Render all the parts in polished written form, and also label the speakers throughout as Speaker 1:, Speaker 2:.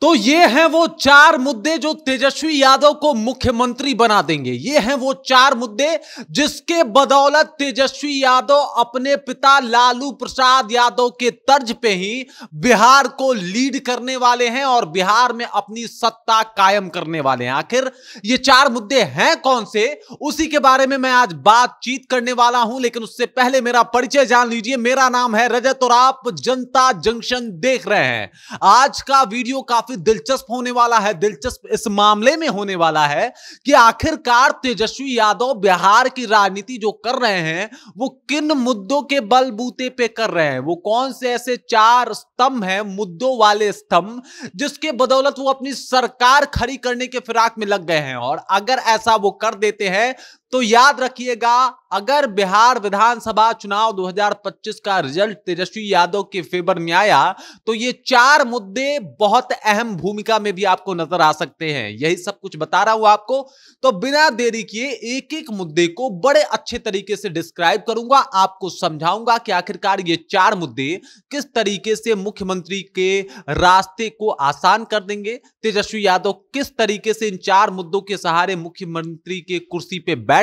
Speaker 1: तो ये हैं वो चार मुद्दे जो तेजस्वी यादव को मुख्यमंत्री बना देंगे। ये हैं वो चार मुद्दे जिसके बदौलत तेजस्वी यादव अपने पिता लालू प्रसाद यादव के तर्ज पे ही बिहार को लीड करने वाले हैं और बिहार में अपनी सत्ता कायम करने वाले हैं। आखिर ये चार मुद्दे हैं कौन से, उसी के बारे में मैं आज बातचीत करने वाला हूं। लेकिन उससे पहले मेरा परिचय जान लीजिए। मेरा नाम है रजत और आप जनता जंक्शन देख रहे हैं। आज का वीडियो काफी दिलचस्प होने वाला है। दिलचस्प इस मामले में होने वाला है कि आखिरकार तेजस्वी यादव बिहार की राजनीति जो कर रहे हैं वो किन मुद्दों के बलबूते पे कर रहे हैं। वो कौन से ऐसे चार स्तंभ हैं, मुद्दों वाले स्तंभ, जिसके बदौलत वो अपनी सरकार खड़ी करने के फिराक में लग गए हैं। और अगर ऐसा वो कर देते हैं तो याद रखिएगा, अगर बिहार विधानसभा चुनाव 2025 का रिजल्ट तेजस्वी यादव के फेवर में आया तो ये चार मुद्दे बहुत अहम भूमिका में भी आपको नजर आ सकते हैं। यही सब कुछ बता रहा हूं आपको, तो बिना देरी किए एक एक मुद्दे को बड़े अच्छे तरीके से डिस्क्राइब करूंगा, आपको समझाऊंगा कि आखिरकार ये चार मुद्दे किस तरीके से मुख्यमंत्री के रास्ते को आसान कर देंगे। तेजस्वी यादव किस तरीके से इन चार मुद्दों के सहारे मुख्यमंत्री के कुर्सी पे बैठ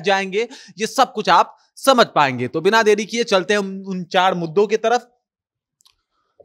Speaker 1: जाएंगे, ये सब कुछ आप समझ पाएंगे। तो बिना देरी किए चलते हैं उन चार मुद्दों की तरफ।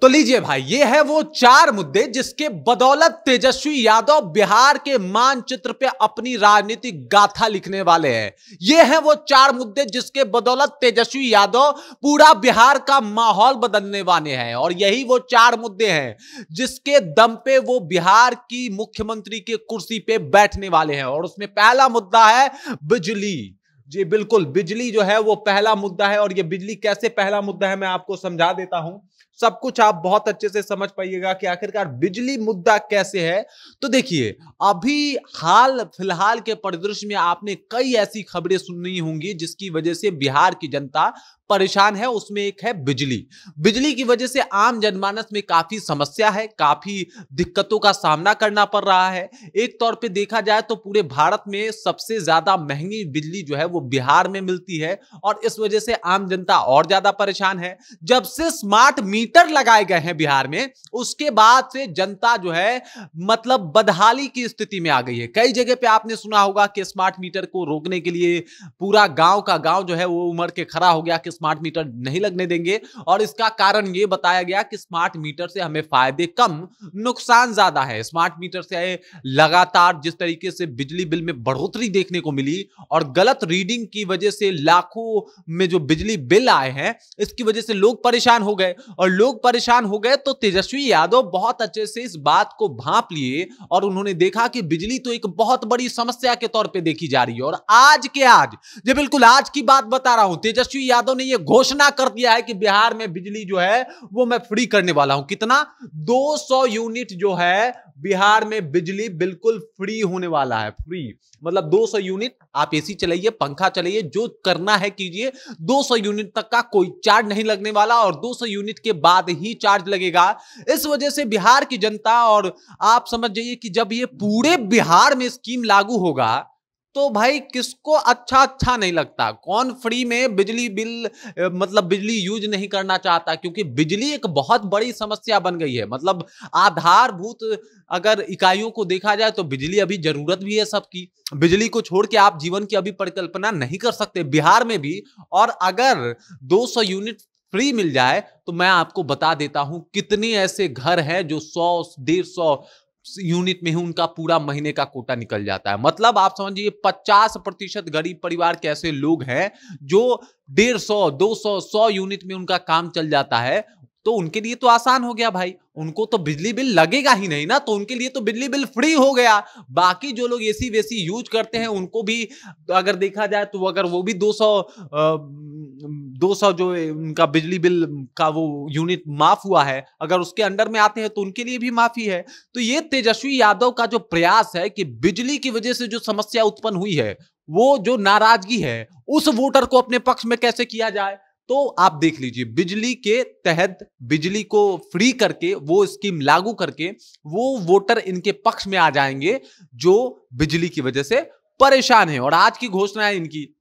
Speaker 1: तो लीजिए भाई, ये है वो चार मुद्दे जिसके बदौलत तेजस्वी यादव बिहार के मानचित्र पे अपनी राजनीतिक गाथा लिखने वाले हैं। ये है वो चार मुद्दे जिसके बदौलत तेजस्वी यादव पूरा बिहार का माहौल बदलने वाले हैं। और यही वो चार मुद्दे हैं जिसके दम पे वो बिहार की मुख्यमंत्री के कुर्सी पे बैठने वाले हैं। और उसमें पहला मुद्दा है बिजली। जी बिल्कुल, बिजली जो है वो पहला मुद्दा है। और ये बिजली कैसे पहला मुद्दा है मैं आपको समझा देता हूं, सब कुछ आप बहुत अच्छे से समझ पाइएगा कि आखिरकार बिजली मुद्दा कैसे है। तो देखिए, अभी हाल फिलहाल के परिदृश्य में आपने कई ऐसी खबरें सुनी होंगी जिसकी वजह से बिहार की जनता परेशान है। उसमें एक है बिजली। बिजली की वजह से आम जनमानस में काफी समस्या है, काफी दिक्कतों का सामना करना पड़ रहा है। एक तौर पे देखा जाए तो पूरे भारत में सबसे ज्यादा महंगी बिजली जो है वो बिहार में मिलती है और इस वजह से आम जनता और ज्यादा परेशान है। जब से स्मार्ट मीटर लगाए गए हैं बिहार में, उसके बाद से जनता जो है मतलब बदहाली की स्थिति में आ गई है। कई जगह पे आपने सुना होगा कि स्मार्ट मीटर को रोकने के लिए पूरा गांव का गांव जो है वो उमड़ के खड़ा हो गया कि स्मार्ट मीटर नहीं लगने देंगे। और इसका कारण ये बताया गया कि स्मार्ट मीटर से हमें फायदे कम, नुकसान ज्यादा है। स्मार्ट मीटर से लगातार जिस तरीके से बिजली बिल में बढ़ोतरी देखने को मिली और गलत रीडिंग की वजह से लाखों में जो बिजली बिल आए हैं, इसकी वजह से लोग परेशान हो गए। और लोग परेशान हो गए तो तेजस्वी यादव बहुत अच्छे से इस बात को भांप लिए और उन्होंने देखा कि बिजली तो एक बहुत बड़ी समस्या के तौर पे देखी जा रही है। और आज के आज, ये बिल्कुल आज की बात बता रहा हूं, तेजस्वी यादव ने यह घोषणा कर दिया है कि बिहार में बिजली जो है वो मैं फ्री करने वाला हूं। कितना? 200 यूनिट जो है बिहार में बिजली बिल्कुल फ्री होने वाला है। फ्री मतलब 200 यूनिट आप एसी चलाइए, पंखा चलाइए, जो करना है कीजिए। 200 यूनिट तक का कोई चार्ज नहीं लगने वाला और 200 यूनिट के बाद ही चार्ज लगेगा। इस वजह से बिहार की जनता, और आप समझ जाइए कि जब ये पूरे बिहार में स्कीम लागू होगा तो भाई किसको अच्छा नहीं लगता। कौन फ्री में बिजली बिल मतलब बिजली यूज नहीं करना चाहता, क्योंकि बिजली एक बहुत बड़ी समस्या बन गई है। मतलब आधारभूत अगर इकाइयों को देखा जाए तो बिजली अभी जरूरत भी है सबकी। बिजली को छोड़ के आप जीवन की अभी परिकल्पना नहीं कर सकते बिहार में भी। और अगर 200 यूनिट फ्री मिल जाए तो मैं आपको बता देता हूं कितने ऐसे घर हैं जो 100-150 यूनिट में ही उनका पूरा महीने का कोटा निकल जाता है। मतलब आप समझिए 50% गरीब परिवार के ऐसे लोग हैं जो 150, 200, 100 यूनिट में उनका काम चल जाता है। तो उनके लिए तो आसान हो गया भाई, उनको तो बिजली बिल लगेगा ही नहीं ना, तो उनके लिए तो बिजली बिल फ्री हो गया। बाकी जो लोग एसी वेसी यूज करते हैं उनको भी अगर देखा जाए तो अगर वो भी 200 जो उनका बिजली बिल का वो यूनिट माफ हुआ है, अगर उसके अंडर में आते हैं तो उनके लिए भी माफी है। तो ये तेजस्वी यादव का जो प्रयास है कि बिजली की वजह से जो समस्या उत्पन्न हुई है, वो जो नाराजगी है, उस वोटर को अपने पक्ष में कैसे किया जाए। तो आप देख लीजिए, बिजली के तहत बिजली को फ्री करके वो स्कीम लागू करके वो वोटर इनके पक्ष में आ जाएंगे जो बिजली की वजह से परेशान है। और आज की घोषणा है इनकी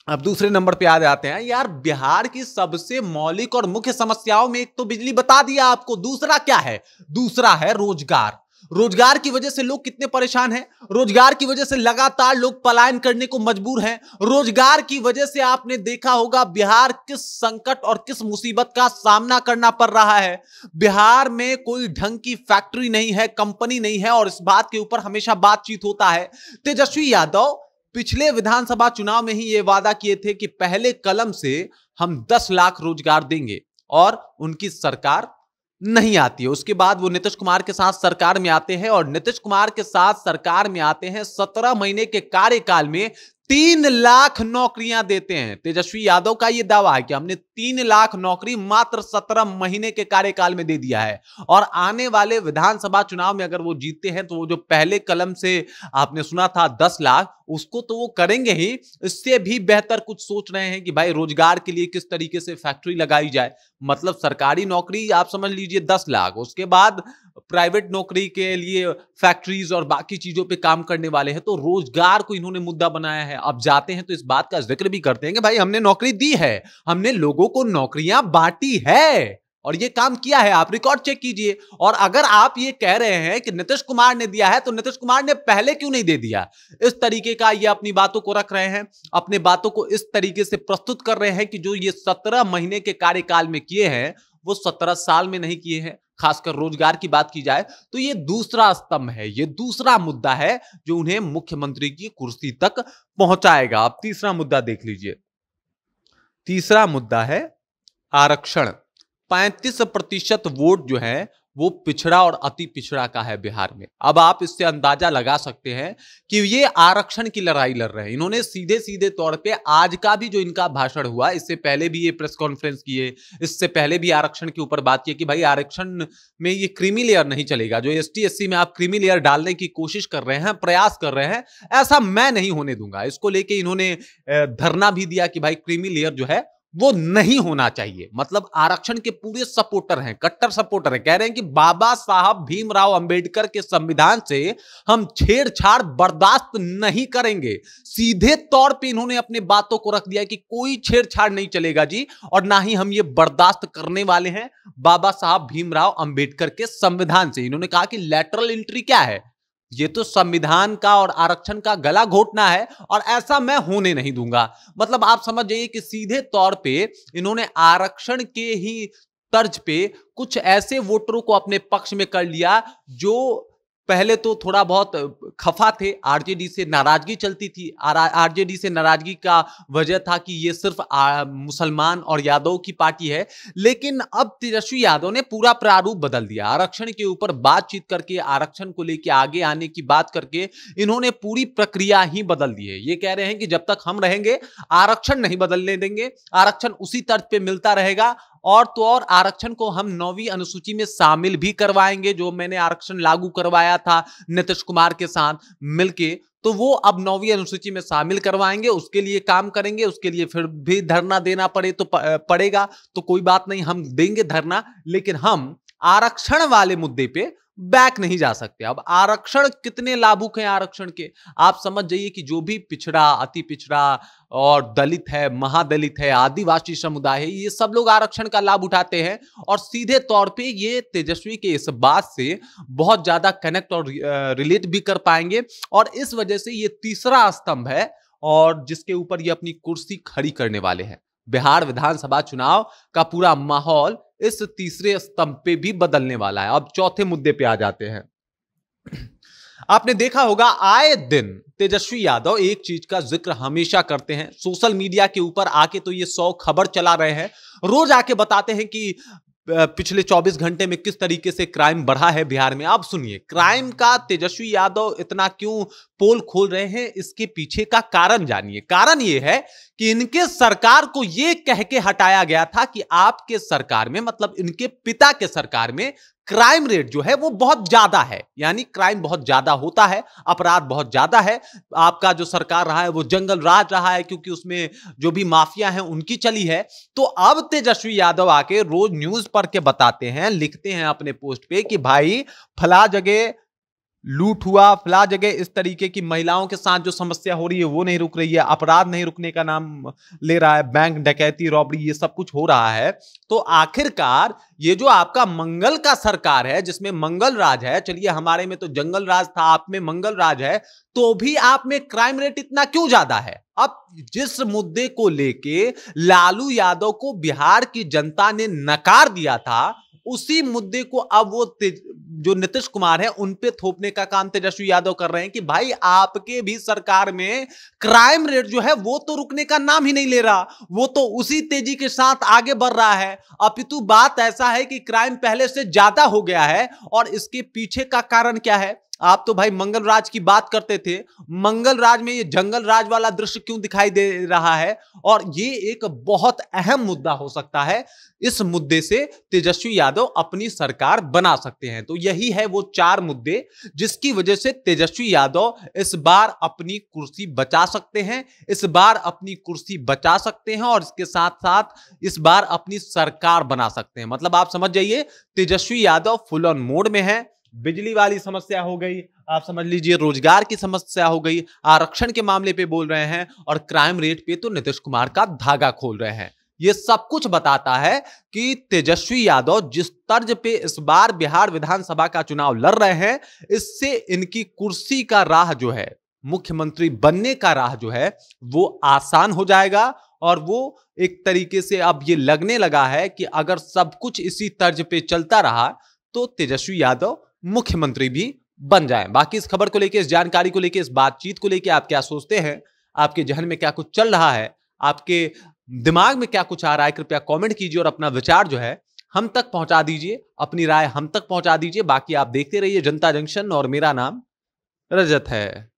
Speaker 1: अब दूसरे नंबर पे आ जाते हैं यार, बिहार की सबसे मौलिक और मुख्य समस्याओं में एक तो बिजली बता दिया आपको, दूसरा क्या है? दूसरा है रोजगार। रोजगार की वजह से लोग कितने परेशान हैं, रोजगार की वजह से लगातार लोग पलायन करने को मजबूर हैं, रोजगार की वजह से आपने देखा होगा बिहार किस संकट और किस मुसीबत का सामना करना पड़ रहा है। बिहार में कोई ढंग की फैक्ट्री नहीं है, कंपनी नहीं है, और इस बात के ऊपर हमेशा बातचीत होता है। तेजस्वी यादव पिछले विधानसभा चुनाव में ही यह वादा किए थे कि पहले कलम से हम 10 लाख रोजगार देंगे, और उनकी सरकार नहीं आती है। उसके बाद वो नीतीश कुमार के साथ सरकार में आते हैं, और नीतीश कुमार के साथ सरकार में आते हैं 17 महीने के कार्यकाल में 3 लाख नौकरियां देते हैं। तेजस्वी यादव का यह दावा है कि हमने 3 लाख नौकरी मात्र 17 महीने के कार्यकाल में दे दिया है, और आने वाले विधानसभा चुनाव में अगर वो जीतते हैं तो वो जो पहले कलम से आपने सुना था 10 लाख, उसको तो वो करेंगे ही, इससे भी बेहतर कुछ सोच रहे हैं कि भाई रोजगार के लिए किस तरीके से फैक्ट्री लगाई जाए। मतलब सरकारी नौकरी आप समझ लीजिए 10 लाख, उसके बाद प्राइवेट नौकरी के लिए फैक्ट्रीज और बाकी चीजों पे काम करने वाले हैं। तो रोजगार को इन्होंने मुद्दा बनाया है। अब जाते हैं तो इस बात का जिक्र भी करते हैं कि भाई हमने नौकरी दी है, हमने लोगों को नौकरियां बांटी है, और ये काम किया है। आप रिकॉर्ड चेक कीजिए। और अगर आप ये कह रहे हैं कि नीतीश कुमार ने दिया है, तो नीतीश कुमार ने पहले क्यों नहीं दे दिया? इस तरीके का ये अपनी बातों को रख रहे हैं, अपने बातों को इस तरीके से प्रस्तुत कर रहे हैं कि जो ये 17 महीने के कार्यकाल में किए हैं वो 17 साल में नहीं किए हैं। खासकर रोजगार की बात की जाए तो ये दूसरा स्तंभ है, ये दूसरा मुद्दा है जो उन्हें मुख्यमंत्री की कुर्सी तक पहुंचाएगा। अब तीसरा मुद्दा देख लीजिए। तीसरा मुद्दा है आरक्षण। 35% वोट जो है वो पिछड़ा और अति पिछड़ा का है बिहार में। अब आप इससे अंदाजा लगा सकते हैं कि ये आरक्षण की लड़ाई लड़ रहे हैं। इन्होंने सीधे सीधे तौर पे आज का भी जो इनका भाषण हुआ, इससे पहले भी ये प्रेस कॉन्फ्रेंस किए, इससे पहले भी आरक्षण के ऊपर बात की कि भाई आरक्षण में ये क्रीमी लेयर नहीं चलेगा। जो ST SC में आप क्रीमी लेयर डालने की कोशिश कर रहे हैं, प्रयास कर रहे हैं, ऐसा मैं नहीं होने दूंगा। इसको लेके इन्होंने धरना भी दिया कि भाई क्रीमी लेयर जो है वो नहीं होना चाहिए। मतलब आरक्षण के पूरे सपोर्टर हैं, कट्टर सपोर्टर हैं, कह रहे हैं कि बाबा साहब भीमराव अंबेडकर के संविधान से हम छेड़छाड़ बर्दाश्त नहीं करेंगे। सीधे तौर पे इन्होंने अपने बातों को रख दिया कि कोई छेड़छाड़ नहीं चलेगा जी, और ना ही हम ये बर्दाश्त करने वाले हैं बाबा साहब भीमराव अंबेडकर के संविधान से। इन्होंने कहा कि लैटरल एंट्री क्या है, ये तो संविधान का और आरक्षण का गला घोटना है, और ऐसा मैं होने नहीं दूंगा। मतलब आप समझ जाइए कि सीधे तौर पे इन्होंने आरक्षण के ही तर्ज पे कुछ ऐसे वोटरों को अपने पक्ष में कर लिया जो पहले तो थोड़ा बहुत खफा थे, आरजेडी से नाराजगी चलती थी। आरजेडी से नाराजगी का वजह था कि ये सिर्फ मुसलमान और यादव की पार्टी है, लेकिन अब तेजस्वी यादव ने पूरा प्रारूप बदल दिया। आरक्षण के ऊपर बातचीत करके, आरक्षण को लेकर आगे आने की बात करके इन्होंने पूरी प्रक्रिया ही बदल दी है। ये कह रहे हैं कि जब तक हम रहेंगे आरक्षण नहीं बदलने देंगे, आरक्षण उसी तर्ज पे मिलता रहेगा, और तो और आरक्षण को हम 9वीं अनुसूची में शामिल भी करवाएंगे। जो मैंने आरक्षण लागू करवाया था नीतीश कुमार के साथ मिलके, तो वो अब 9वीं अनुसूची में शामिल करवाएंगे, उसके लिए काम करेंगे। उसके लिए फिर भी धरना देना पड़े तो पड़ेगा, तो कोई बात नहीं, हम देंगे धरना, लेकिन हम आरक्षण वाले मुद्दे पे बैक नहीं जा सकते। अब आरक्षण कितने लाभुक हैं आरक्षण के, आप समझ जाइए कि जो भी पिछड़ा, अति पिछड़ा और दलित है, महादलित है, आदिवासी समुदाय है, ये सब लोग आरक्षण का लाभ उठाते हैं, और सीधे तौर पे ये तेजस्वी के इस बात से बहुत ज्यादा कनेक्ट और रिलेट भी कर पाएंगे, और इस वजह से ये तीसरा स्तंभ है और जिसके ऊपर ये अपनी कुर्सी खड़ी करने वाले हैं। बिहार विधानसभा चुनाव का पूरा माहौल इस तीसरे स्तंभ पे भी बदलने वाला है। अब चौथे मुद्दे पे आ जाते हैं। आपने देखा होगा आए दिन तेजस्वी यादव एक चीज का जिक्र हमेशा करते हैं। सोशल मीडिया के ऊपर आके तो ये 100 खबर चला रहे हैं, रोज आके बताते हैं कि पिछले 24 घंटे में किस तरीके से क्राइम बढ़ा है बिहार में। आप सुनिए, क्राइम का तेजस्वी यादव इतना क्यों पोल खोल रहे हैं, इसके पीछे का कारण जानिए। कारण यह है कि इनके सरकार को यह कह के हटाया गया था कि आपके सरकार में, मतलब इनके पिता के सरकार में, क्राइम रेट जो है वो बहुत ज्यादा है, यानी क्राइम बहुत ज्यादा होता है, अपराध बहुत ज्यादा है। आपका जो सरकार रहा है वो जंगल राज रहा है, क्योंकि उसमें जो भी माफिया हैं उनकी चली है। तो अब तेजस्वी यादव आके रोज न्यूज पढ़ के बताते हैं, लिखते हैं अपने पोस्ट पे कि भाई फला जगह लूट हुआ, फिलहा जगह इस तरीके की महिलाओं के साथ जो समस्या हो रही है वो नहीं रुक रही है, अपराध नहीं रुकने का नाम ले रहा है, बैंक डकैती, रॉबरी, ये सब कुछ हो रहा है। तो आखिरकार ये जो आपका मंगल का सरकार है, जिसमें मंगल राज है, चलिए हमारे में तो जंगल राज था, आप में मंगल राज है, तो भी आप में क्राइम रेट इतना क्यों ज्यादा है? अब जिस मुद्दे को लेके लालू यादव को बिहार की जनता ने नकार दिया था, उसी मुद्दे को अब वो जो नीतीश कुमार है उन पे थोपने का काम तेजस्वी यादव कर रहे हैं कि भाई आपके भी सरकार में क्राइम रेट जो है वो तो रुकने का नाम ही नहीं ले रहा, वो तो उसी तेजी के साथ आगे बढ़ रहा है। अपितु बात ऐसा है कि क्राइम पहले से ज्यादा हो गया है। और इसके पीछे का कारण क्या है? आप तो भाई मंगल राज की बात करते थे, मंगल राज में ये जंगल राज वाला दृश्य क्यों दिखाई दे रहा है? और ये एक बहुत अहम मुद्दा हो सकता है, इस मुद्दे से तेजस्वी यादव अपनी सरकार बना सकते हैं। तो यही है वो 4 मुद्दे जिसकी वजह से तेजस्वी यादव इस बार अपनी कुर्सी बचा सकते हैं, इस बार अपनी कुर्सी बचा सकते हैं और इसके साथ साथ इस बार अपनी सरकार बना सकते हैं। मतलब आप समझ जाइए, Tejashwi Yadav full on mode में है। बिजली वाली समस्या हो गई, आप समझ लीजिए रोजगार की समस्या हो गई, आरक्षण के मामले पे बोल रहे हैं, और क्राइम रेट पे तो नीतीश कुमार का धागा खोल रहे हैं। ये सब कुछ बताता है कि तेजस्वी यादव जिस तर्ज पे इस बार बिहार विधानसभा का चुनाव लड़ रहे हैं, इससे इनकी कुर्सी का राह जो है, मुख्यमंत्री बनने का राह जो है वो आसान हो जाएगा। और वो एक तरीके से अब ये लगने लगा है कि अगर सब कुछ इसी तर्ज पे चलता रहा तो तेजस्वी यादव मुख्यमंत्री भी बन जाएं। बाकी इस खबर को लेकर, इस जानकारी को लेकर, इस बातचीत को लेकर आप क्या सोचते हैं? आपके जहन में क्या कुछ चल रहा है? आपके दिमाग में क्या कुछ आ रहा है? कृपया कमेंट कीजिए और अपना विचार जो है हम तक पहुंचा दीजिए, अपनी राय हम तक पहुंचा दीजिए। बाकी आप देखते रहिए जनता जंक्शन, और मेरा नाम रजत है।